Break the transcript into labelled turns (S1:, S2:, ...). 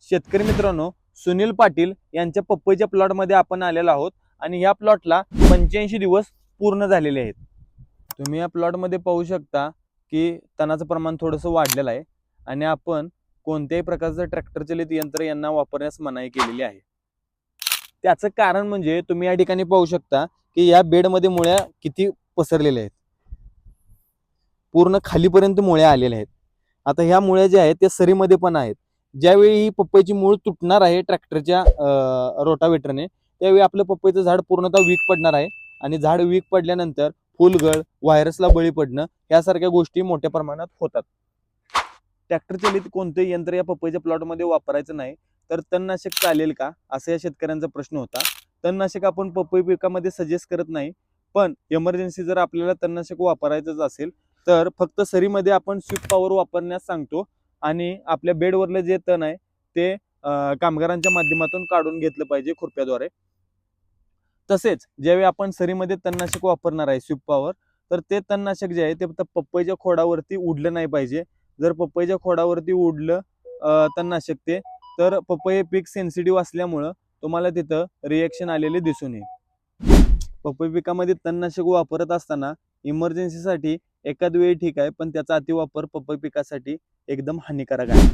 S1: शेतकरी मित्रांनो, सुनील पाटील यांच्या पपईच्या प्लॉटमध्ये आपण आलेलो आहोत आणि या प्लॉटला 85 दिवस पूर्ण झालेले आहेत. तुम्ही या प्लॉटमध्ये पाहू शकता की तणाचं प्रमाण थोडंसं वाढलेलं आहे आणि आपण कोणत्याही प्रकारचं ट्रॅक्टर चालित यंत्र यांना वापरण्यास मनाई केलेली आहे. त्याचं कारण म्हणजे तुम्ही या ठिकाणी पाहू शकता की या बेडमध्ये मुळ्या किती पसरलेल्या आहेत. पूर्ण खालीपर्यंत मुळ्या आलेल्या आहेत. आता ह्या मुळ्या ज्या आहेत त्या सरीमध्ये पण आहेत. ज्यावेळी ही पपईची मूळ तुटणार आहे ट्रॅक्टरच्या रोटावेटरने, त्यावेळी आपलं पपईचं झाड पूर्णतः वीक पडणार आहे आणि झाड वीक पडल्यानंतर फुलगळ, व्हायरसला बळी पडणं यासारख्या गोष्टी मोठ्या प्रमाणात होतात. ट्रॅक्टर चालित कोणतेही यंत्र या पपईच्या प्लॉटमध्ये वापरायचं नाही तर तणनाशक चालेल का, असा या शेतकऱ्यांचा प्रश्न होता. तणनाशक आपण पपई पिकामध्ये सजेस्ट करत नाही, पण इमर्जन्सी जर आपल्याला तणनाशक वापरायचंच असेल तर फक्त सरीमध्ये आपण स्वीप पॉवर वापरण्यास सांगतो आणि आपल्या बेडवरलं जे तण आहे ते कामगारांच्या माध्यमातून काढून घेतलं पाहिजे खुरप्याद्वारे. तसेच ज्यावेळी आपण सरीमध्ये तणनाशक वापरणार आहे स्वीप पॉवर, तर ते तणनाशक जे आहे ते फक्त पपईच्या खोडावरती उडलं नाही पाहिजे. जर पपईच्या खोडावरती उडलं तणनाशक ते, तर पपई पीक सेन्सिटिव्ह असल्यामुळं तुम्हाला तिथं रिएक्शन आलेले दिसून येईल. पपई पिकामध्ये तणनाशक वापरत असताना इमर्जन्सीसाठी एखाद वेळी ठीक आहे, पण त्याचा अतिवापर पपई पिकासाठी एकदम हानिकारक आहे.